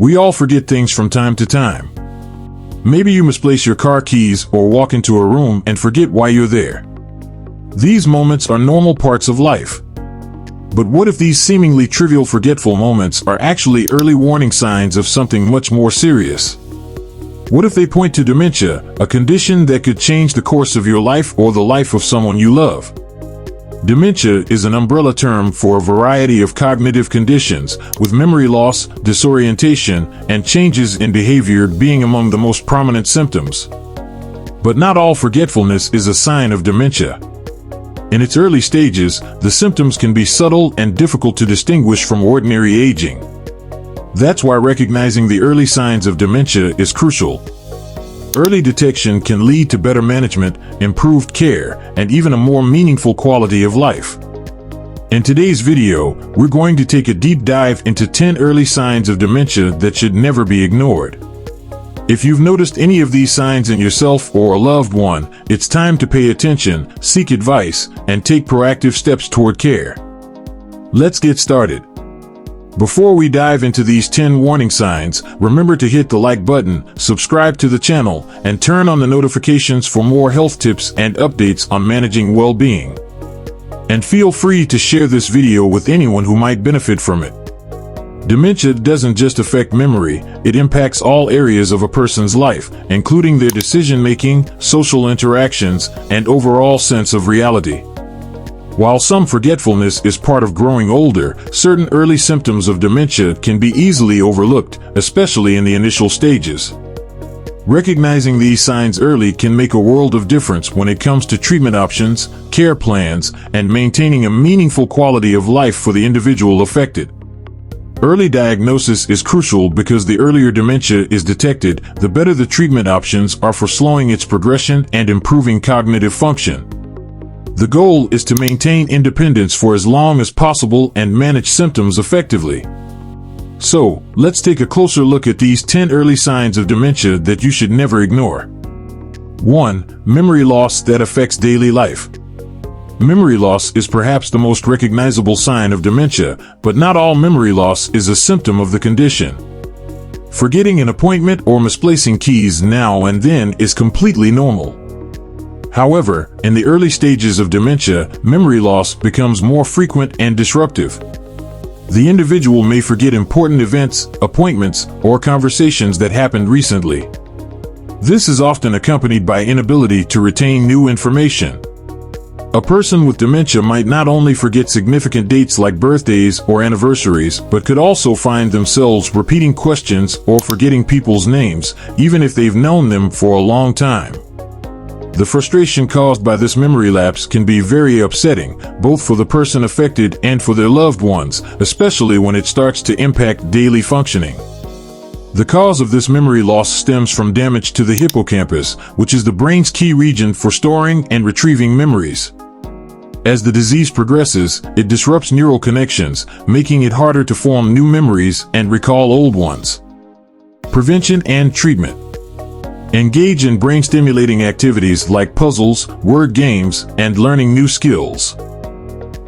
We all forget things from time to time. Maybe you misplace your car keys or walk into a room and forget why you're there. These moments are normal parts of life. But what if these seemingly trivial forgetful moments are actually early warning signs of something much more serious? What if they point to dementia, a condition that could change the course of your life or the life of someone you love? Dementia is an umbrella term for a variety of cognitive conditions, with memory loss, disorientation, and changes in behavior being among the most prominent symptoms. But not all forgetfulness is a sign of dementia. In its early stages, the symptoms can be subtle and difficult to distinguish from ordinary aging. That's why recognizing the early signs of dementia is crucial. Early detection can lead to better management, improved care, and even a more meaningful quality of life. In today's video, we're going to take a deep dive into 10 early signs of dementia that should never be ignored. If you've noticed any of these signs in yourself or a loved one, it's time to pay attention, seek advice, and take proactive steps toward care. Let's get started. Before we dive into these 10 warning signs, remember to hit the like button, subscribe to the channel, and turn on the notifications for more health tips and updates on managing well-being. And feel free to share this video with anyone who might benefit from it. Dementia doesn't just affect memory, it impacts all areas of a person's life, including their decision-making, social interactions, and overall sense of reality. While some forgetfulness is part of growing older, certain early symptoms of dementia can be easily overlooked, especially in the initial stages. Recognizing these signs early can make a world of difference when it comes to treatment options, care plans, and maintaining a meaningful quality of life for the individual affected. Early diagnosis is crucial because the earlier dementia is detected, the better the treatment options are for slowing its progression and improving cognitive function. The goal is to maintain independence for as long as possible and manage symptoms effectively. So, let's take a closer look at these 10 early signs of dementia that you should never ignore. 1. Memory loss that affects daily life. Memory loss is perhaps the most recognizable sign of dementia, but not all memory loss is a symptom of the condition. Forgetting an appointment or misplacing keys now and then is completely normal. However, in the early stages of dementia, memory loss becomes more frequent and disruptive. The individual may forget important events, appointments, or conversations that happened recently. This is often accompanied by inability to retain new information. A person with dementia might not only forget significant dates like birthdays or anniversaries, but could also find themselves repeating questions or forgetting people's names, even if they've known them for a long time. The frustration caused by this memory lapse can be very upsetting, both for the person affected and for their loved ones, especially when it starts to impact daily functioning. The cause of this memory loss stems from damage to the hippocampus, which is the brain's key region for storing and retrieving memories. As the disease progresses, it disrupts neural connections, making it harder to form new memories and recall old ones. Prevention and treatment. Engage in brain-stimulating activities like puzzles, word games, and learning new skills.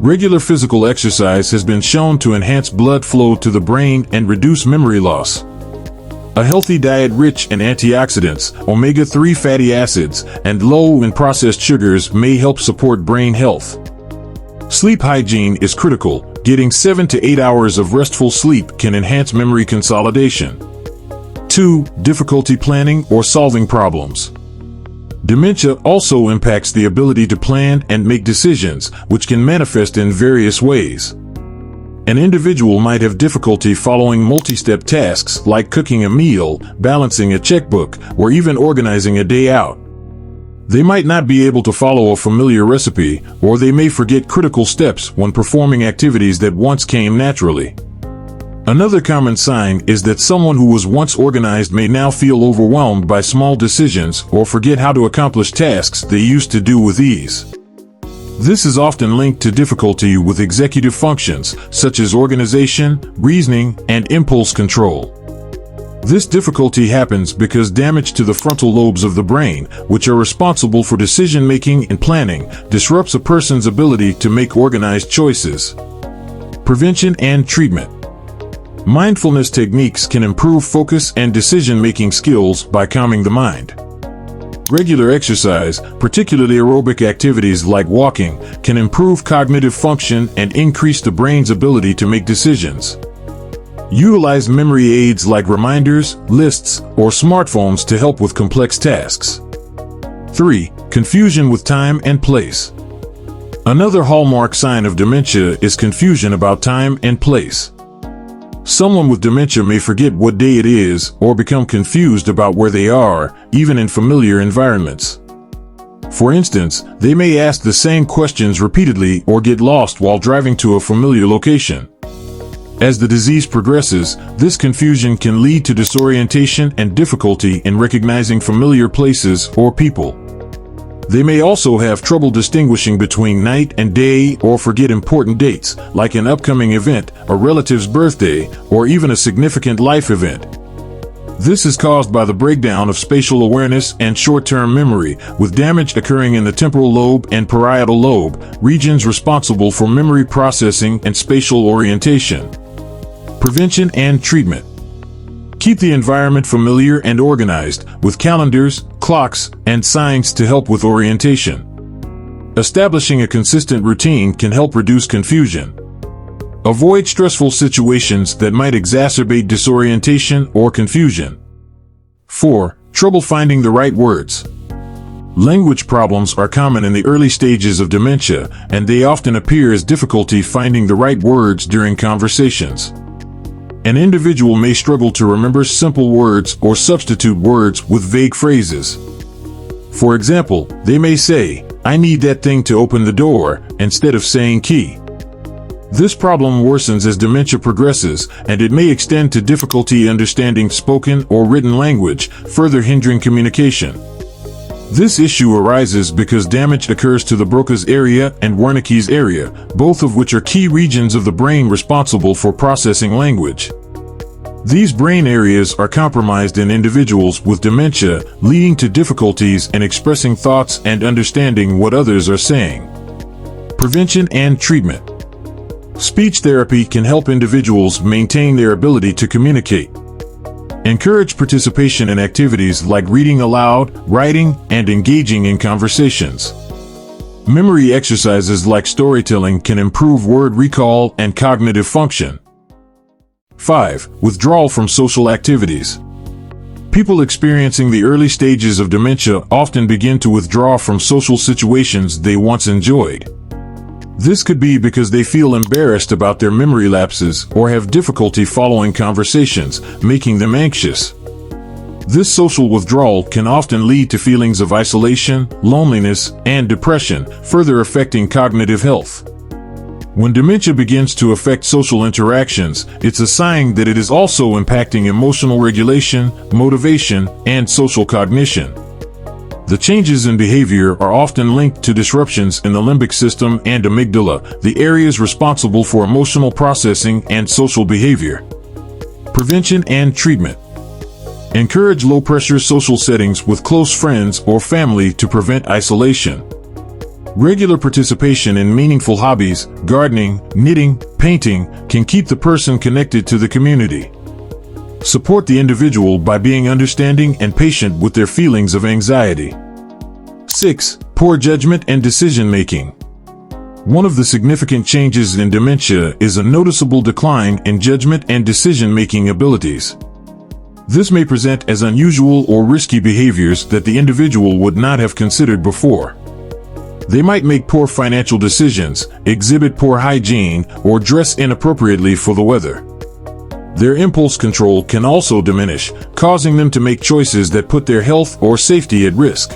Regular physical exercise has been shown to enhance blood flow to the brain and reduce memory loss. A healthy diet rich in antioxidants, omega-3 fatty acids, and low in processed sugars may help support brain health. Sleep hygiene is critical. Getting 7 to 8 hours of restful sleep can enhance memory consolidation. 2. Difficulty planning or solving problems. Dementia also impacts the ability to plan and make decisions, which can manifest in various ways. An individual might have difficulty following multi-step tasks like cooking a meal, balancing a checkbook, or even organizing a day out. They might not be able to follow a familiar recipe, or they may forget critical steps when performing activities that once came naturally. Another common sign is that someone who was once organized may now feel overwhelmed by small decisions or forget how to accomplish tasks they used to do with ease. This is often linked to difficulty with executive functions, such as organization, reasoning, and impulse control. This difficulty happens because damage to the frontal lobes of the brain, which are responsible for decision-making and planning, disrupts a person's ability to make organized choices. Prevention and treatment. Mindfulness techniques can improve focus and decision-making skills by calming the mind. Regular exercise, particularly aerobic activities like walking, can improve cognitive function and increase the brain's ability to make decisions. Utilize memory aids like reminders, lists, or smartphones to help with complex tasks. 3. Confusion with time and place. Another hallmark sign of dementia is confusion about time and place. Someone with dementia may forget what day it is or become confused about where they are, even in familiar environments. For instance, they may ask the same questions repeatedly or get lost while driving to a familiar location. As the disease progresses, this confusion can lead to disorientation and difficulty in recognizing familiar places or people. They may also have trouble distinguishing between night and day or forget important dates, like an upcoming event, a relative's birthday, or even a significant life event. This is caused by the breakdown of spatial awareness and short-term memory, with damage occurring in the temporal lobe and parietal lobe, regions responsible for memory processing and spatial orientation. Prevention and treatment. Keep the environment familiar and organized, with calendars, clocks, and signs to help with orientation. Establishing a consistent routine can help reduce confusion. Avoid stressful situations that might exacerbate disorientation or confusion. 4. Trouble finding the right words. Language problems are common in the early stages of dementia, and they often appear as difficulty finding the right words during conversations. An individual may struggle to remember simple words or substitute words with vague phrases. For example, they may say, "I need that thing to open the door," instead of saying key. This problem worsens as dementia progresses, and it may extend to difficulty understanding spoken or written language, further hindering communication. This issue arises because damage occurs to the Broca's area and Wernicke's area, both of which are key regions of the brain responsible for processing language. These brain areas are compromised in individuals with dementia, leading to difficulties in expressing thoughts and understanding what others are saying. Prevention and treatment. Speech therapy can help individuals maintain their ability to communicate. Encourage participation in activities like reading aloud, writing, and engaging in conversations. Memory exercises like storytelling can improve word recall and cognitive function. 5. Withdrawal from social activities. People experiencing the early stages of dementia often begin to withdraw from social situations they once enjoyed. This could be because they feel embarrassed about their memory lapses or have difficulty following conversations, making them anxious. This social withdrawal can often lead to feelings of isolation, loneliness, and depression, further affecting cognitive health. When dementia begins to affect social interactions, it's a sign that it is also impacting emotional regulation, motivation, and social cognition. The changes in behavior are often linked to disruptions in the limbic system and amygdala, the areas responsible for emotional processing and social behavior. Prevention and treatment. Encourage low-pressure social settings with close friends or family to prevent isolation. Regular participation in meaningful hobbies, gardening, knitting, painting, can keep the person connected to the community. Support the individual by being understanding and patient with their feelings of anxiety. 6. Poor judgment and decision-making. One of the significant changes in dementia is a noticeable decline in judgment and decision-making abilities. This may present as unusual or risky behaviors that the individual would not have considered before. They might make poor financial decisions, exhibit poor hygiene, or dress inappropriately for the weather. Their impulse control can also diminish, causing them to make choices that put their health or safety at risk.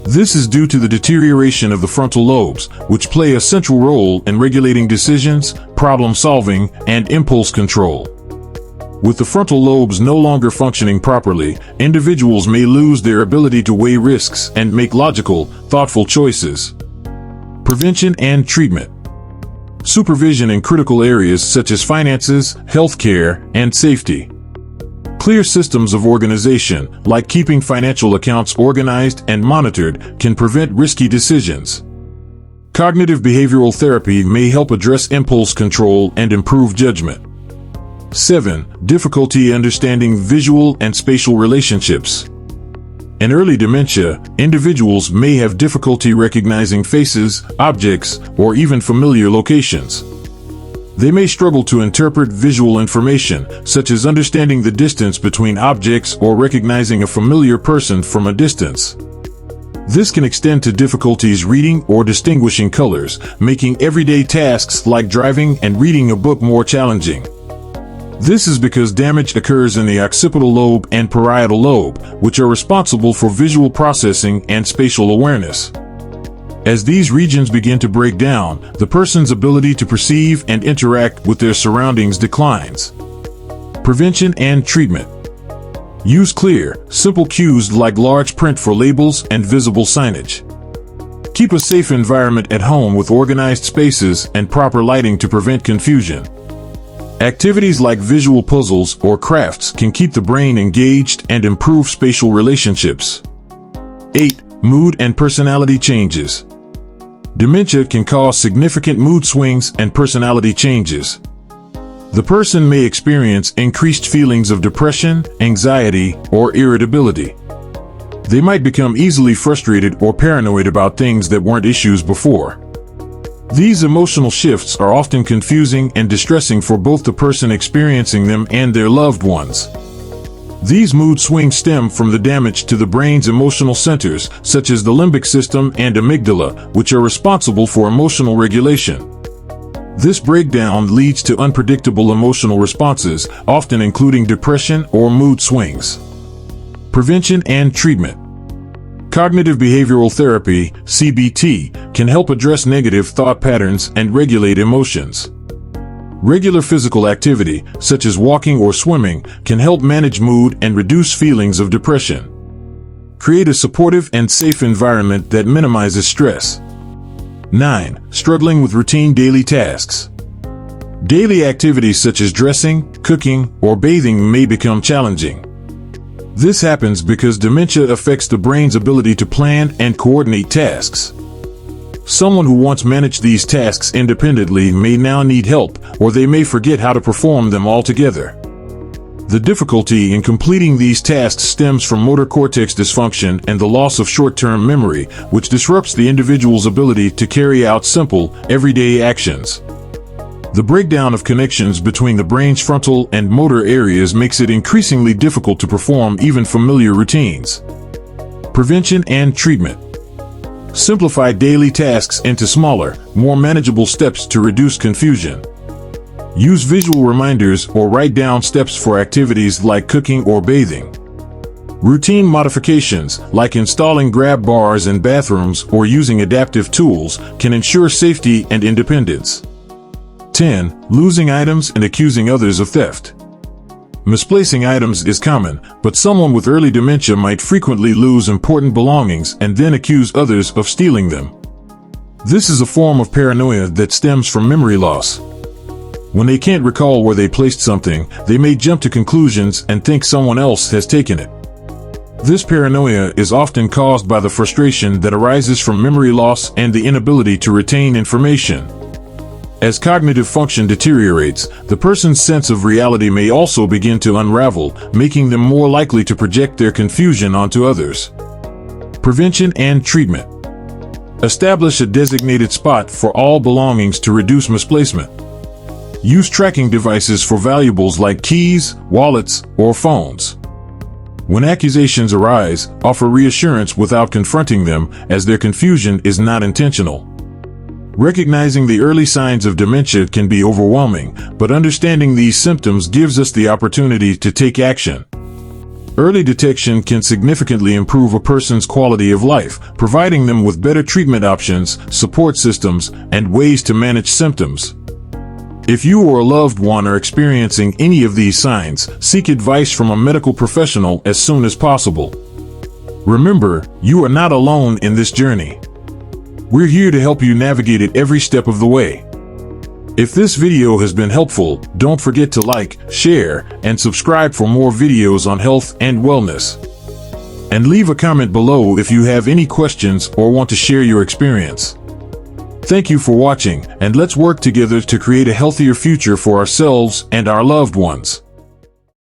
This is due to the deterioration of the frontal lobes, which play a central role in regulating decisions, problem-solving, and impulse control. With the frontal lobes no longer functioning properly, individuals may lose their ability to weigh risks and make logical, thoughtful choices. Prevention and treatment. Supervision in critical areas such as finances, healthcare, and safety. Clear systems of organization, like keeping financial accounts organized and monitored, can prevent risky decisions. Cognitive behavioral therapy may help address impulse control and improve judgment. 7. Difficulty understanding visual and spatial relationships. In early dementia, individuals may have difficulty recognizing faces, objects, or even familiar locations. They may struggle to interpret visual information, such as understanding the distance between objects or recognizing a familiar person from a distance. This can extend to difficulties reading or distinguishing colors, making everyday tasks like driving and reading a book more challenging. This is because damage occurs in the occipital lobe and parietal lobe, which are responsible for visual processing and spatial awareness. As these regions begin to break down, the person's ability to perceive and interact with their surroundings declines. Prevention and treatment. Use clear, simple cues like large print for labels and visible signage. Keep a safe environment at home with organized spaces and proper lighting to prevent confusion. Activities like visual puzzles or crafts can keep the brain engaged and improve spatial relationships. 8. Mood and personality changes. Dementia can cause significant mood swings and personality changes. The person may experience increased feelings of depression, anxiety, or irritability. They might become easily frustrated or paranoid about things that weren't issues before. These emotional shifts are often confusing and distressing for both the person experiencing them and their loved ones. These mood swings stem from the damage to the brain's emotional centers, such as the limbic system and amygdala, which are responsible for emotional regulation. This breakdown leads to unpredictable emotional responses, often including depression or mood swings. Prevention and treatment. Cognitive behavioral therapy, CBT, can help address negative thought patterns and regulate emotions. Regular physical activity, such as walking or swimming, can help manage mood and reduce feelings of depression. Create a supportive and safe environment that minimizes stress. 9. Struggling with routine daily tasks. Daily activities such as dressing, cooking, or bathing may become challenging. This happens because dementia affects the brain's ability to plan and coordinate tasks. Someone who once managed these tasks independently may now need help, or they may forget how to perform them altogether. The difficulty in completing these tasks stems from motor cortex dysfunction and the loss of short-term memory, which disrupts the individual's ability to carry out simple, everyday actions. The breakdown of connections between the brain's frontal and motor areas makes it increasingly difficult to perform even familiar routines. Prevention and treatment. Simplify daily tasks into smaller, more manageable steps to reduce confusion. Use visual reminders or write down steps for activities like cooking or bathing. Routine modifications, like installing grab bars in bathrooms or using adaptive tools, can ensure safety and independence. 10. Losing items and accusing others of theft. Misplacing items is common, but someone with early dementia might frequently lose important belongings and then accuse others of stealing them. This is a form of paranoia that stems from memory loss. When they can't recall where they placed something, they may jump to conclusions and think someone else has taken it. This paranoia is often caused by the frustration that arises from memory loss and the inability to retain information. As cognitive function deteriorates, the person's sense of reality may also begin to unravel, making them more likely to project their confusion onto others. Prevention and treatment. Establish a designated spot for all belongings to reduce misplacement. Use tracking devices for valuables like keys, wallets, or phones. When accusations arise, offer reassurance without confronting them, as their confusion is not intentional. Recognizing the early signs of dementia can be overwhelming, but understanding these symptoms gives us the opportunity to take action. Early detection can significantly improve a person's quality of life, providing them with better treatment options, support systems, and ways to manage symptoms. If you or a loved one are experiencing any of these signs, seek advice from a medical professional as soon as possible. Remember, you are not alone in this journey. We're here to help you navigate it every step of the way. If this video has been helpful, don't forget to like, share, and subscribe for more videos on health and wellness. And leave a comment below if you have any questions or want to share your experience. Thank you for watching, and let's work together to create a healthier future for ourselves and our loved ones.